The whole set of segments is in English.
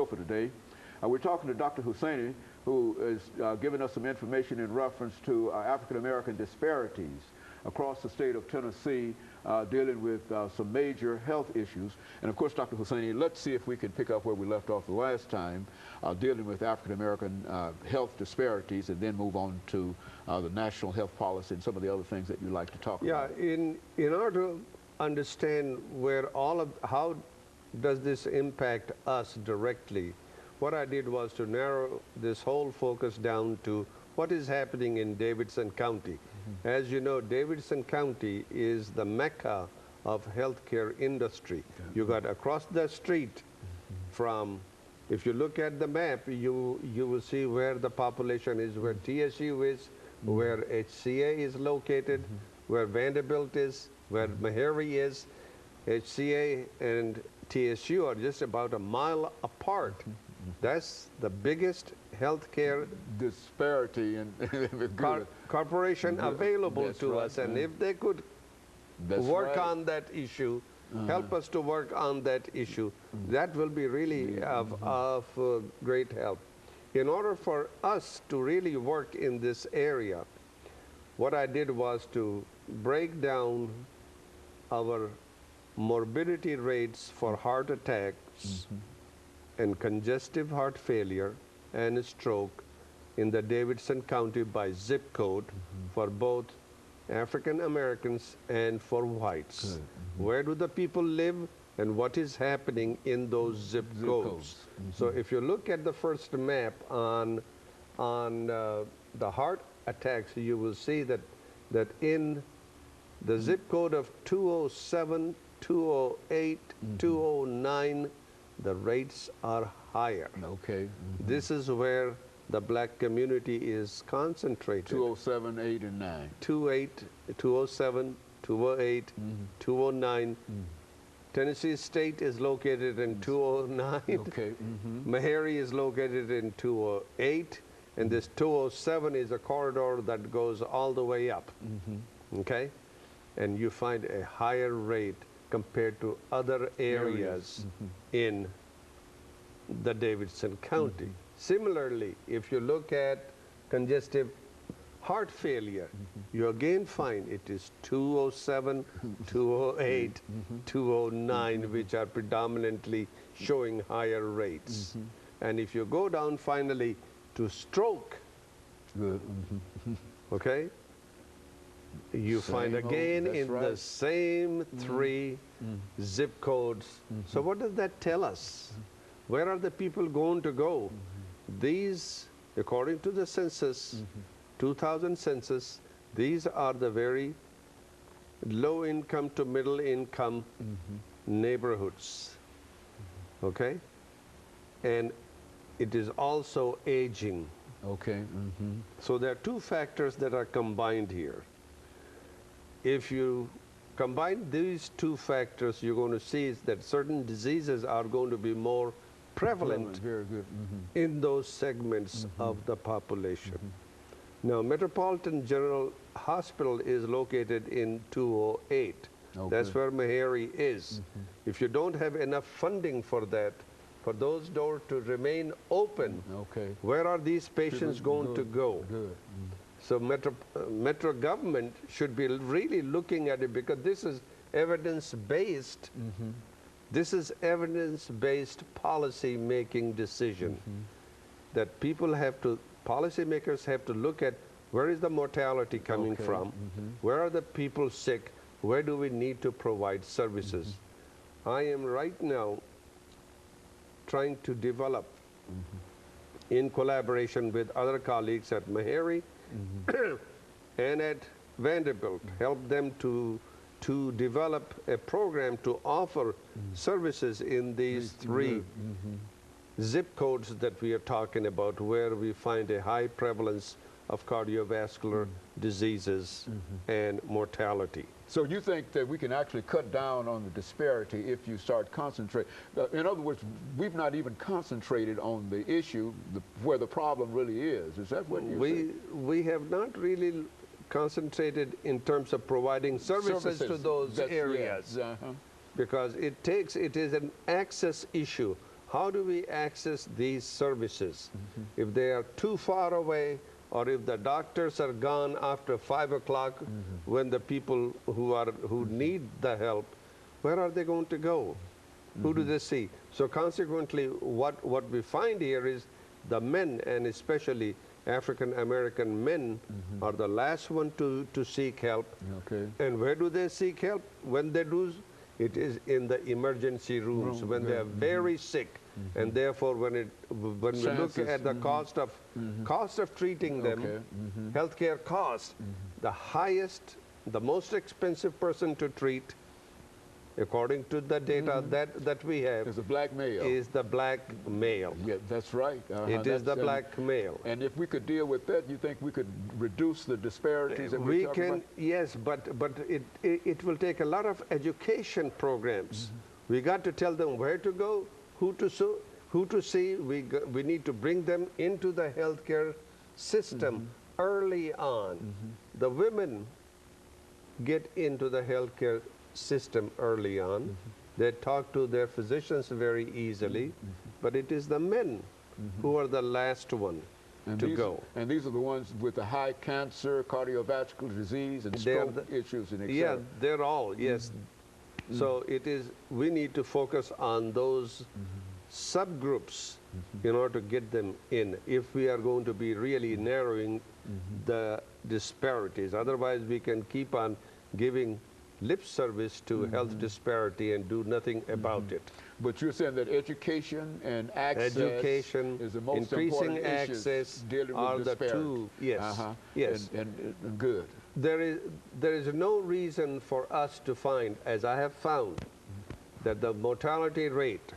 show for today. We're talking to Dr. Husseini, who is giving us some information in reference to African-American disparities across the state of Tennessee, dealing with some major health issues. And of course, Dr. Husseini, let's see if we can pick up where we left off the last time, dealing with African-American health disparities, and then move on to the national health policy and some of the other things that you'd like to talk about. Yeah, in order to understand where how does this impact us directly, what I did was to narrow this whole focus down to what is happening in Davidson County. As you know, Davidson County is the mecca of healthcare industry. You got across the street from, if you look at the map, you will see where the population is, where TSU is, where HCA is located, where Vanderbilt is, where Meharry is. HCA and TSU are just about a mile apart. That's the biggest healthcare disparity and corporation available to us, and if they could work on that issue, help us to work on that issue, that will be really of great help. In order for us to really work in this area, what I did was to break down our morbidity rates for heart attacks and congestive heart failure and stroke in the Davidson County by zip code for both African Americans and for whites. Where do the people live and what is happening in those zip codes? So if you look at the first map on the heart attacks, you will see that in the zip code of 207, 208, 209, the rates are higher. Okay. This is where the black community is concentrated. 207, 8, and 9. 207, 208, 209. Tennessee State is located in 209. Okay. Meharry is located in 208. And this 207 is a corridor that goes all the way up. Okay? And you find a higher rate compared to other areas in the Davidson County. Similarly, if you look at congestive heart failure, you again find it is 207, 208, 209, which are predominantly showing higher rates. And if you go down finally to stroke, okay, you find again in the same three zip codes. So what does that tell us? Where are the people going to go? These, according to the census, 2000 census, these are the very low income to middle income neighborhoods. Okay? And it is also aging. Okay. So there are two factors that are combined here. If you combine these two factors, you're going to see that certain diseases are going to be more prevalent Very good. in those segments of the population. Now, Metropolitan General Hospital is located in 208. That's where Meharry is. If you don't have enough funding for that, for those doors to remain open, where are these patients going to go? So Metro government should be really looking at it, because this is evidence-based. This is evidence-based policy-making decision that people have to, policymakers have to look at where is the mortality coming from, where are the people sick, where do we need to provide services. I am right now trying to develop, in collaboration with other colleagues at Meharry and at Vanderbilt, help them to develop a program to offer services in these three zip codes that we are talking about, where we find a high prevalence of cardiovascular diseases and mortality. So you think that we can actually cut down on the disparity if you start concentrating? In other words, we've not even concentrated on the issue where the problem really is. Is that what you're saying? We have not really concentrated in terms of providing services to those areas, because it is an access issue. how do we access these services? If they are too far away, or if the doctors are gone after 5 o'clock, when the people who need the help, where are they going to go? Who do they see? So consequently, what we find here is the men, and especially African American men, are the last one to seek help. Okay. And where do they seek help? When they do, it is in the emergency rooms, when they are very sick. And therefore, when we look at the cost of treating them, healthcare cost, the highest, the most expensive person to treat, according to the data that we have, is the black male. Is the black male. Yeah, that's right. It is the black male. And if we could deal with that, you think we could reduce the disparities that we can, yes, but it will take a lot of education programs. We got to tell them where to go, who to see. We need to bring them into the healthcare system early on. The women get into the healthcare system early on. They talk to their physicians very easily, but it is the men who are the last one to go. And these are the ones with the high cancer, cardiovascular disease, and stroke issues, and etc. Yeah, they're all, yes. So it is, we need to focus on those subgroups in order to get them in, if we are going to be really narrowing the disparities. Otherwise, we can keep on giving lip service to health disparity and do nothing about it. But you're saying that education and access is the most increasing important access dealing are with the disparity. two. Yes, yes, and good. There is no reason for us to find, as I have found, that the mortality rate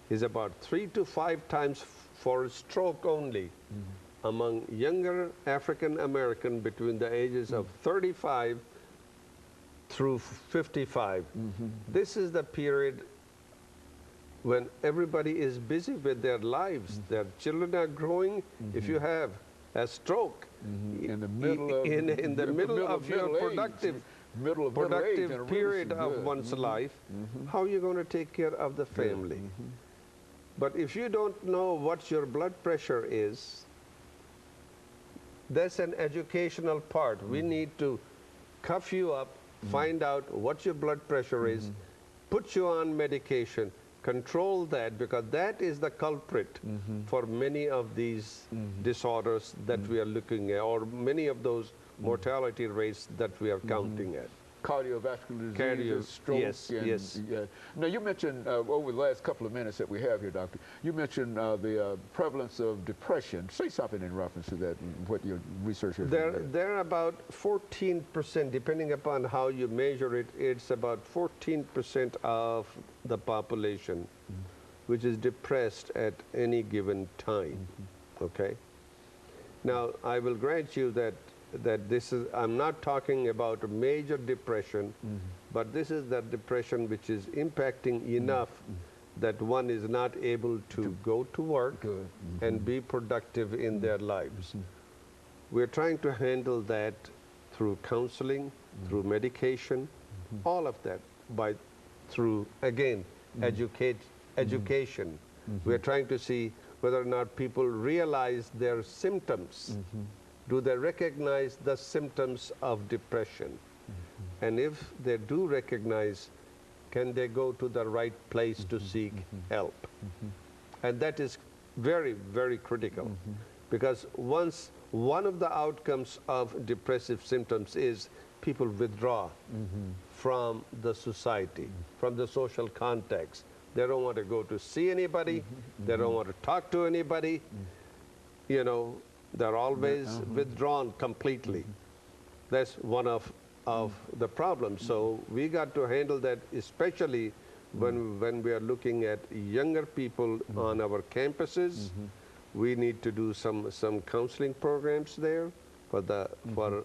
is about 3 to 5 times for stroke only among younger African American between the ages of 35 through 55. This is the period when everybody is busy with their lives. Their children are growing. If you have a stroke in the middle of your productive period of one's life, how are you going to take care of the family? But if you don't know what your blood pressure is, that's an educational part. We need to cuff you up, find out what your blood pressure is, put you on medication, control that, because that is the culprit for many of these disorders that we are looking at, or many of those mortality rates that we are counting at. Cardiovascular disease, stroke. Yes. Now, you mentioned over the last couple of minutes that we have here, Doctor, you mentioned the prevalence of depression. Say something in reference to that, what your research has revealed. They're about 14%, depending upon how you measure it. It's about 14% of the population which is depressed at any given time. Okay? Now, I will grant you that this is, I'm not talking about a major depression, but this is that depression which is impacting enough that one is not able to go to work and be productive in their lives. We're trying to handle that through counseling, through medication, all of that, through, again, education. We're trying to see whether or not people realize their symptoms. Do they recognize the symptoms of depression? And if they do recognize, can they go to the right place to seek help? And that is very, very critical. Because once one of the outcomes of depressive symptoms is people withdraw from the society, from the social context. They don't want to go to see anybody. They don't want to talk to anybody. You know, they're always withdrawn completely. That's one of the problems. So we got to handle that, especially when we are looking at younger people on our campuses. We need to do some counseling programs there for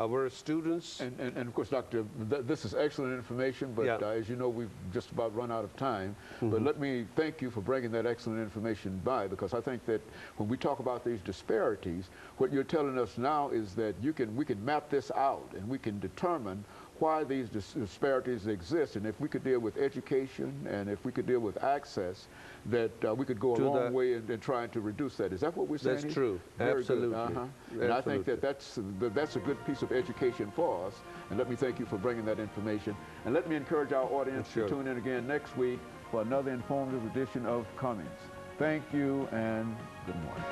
our students. And of course, Doctor, this is excellent information, but as you know, we've just about run out of time. But let me thank you for bringing that excellent information by, because I think that when we talk about these disparities, what you're telling us now is that we can map this out, and we can determine why these disparities exist, and if we could deal with education and if we could deal with access, that we could go a long way in trying to reduce that. Is that what we're saying? That's true. Very Absolutely. good. And I think that that's a good piece of education for us. And let me thank you for bringing that information. And let me encourage our audience to tune in again next week for another informative edition of Comments. Thank you and good morning.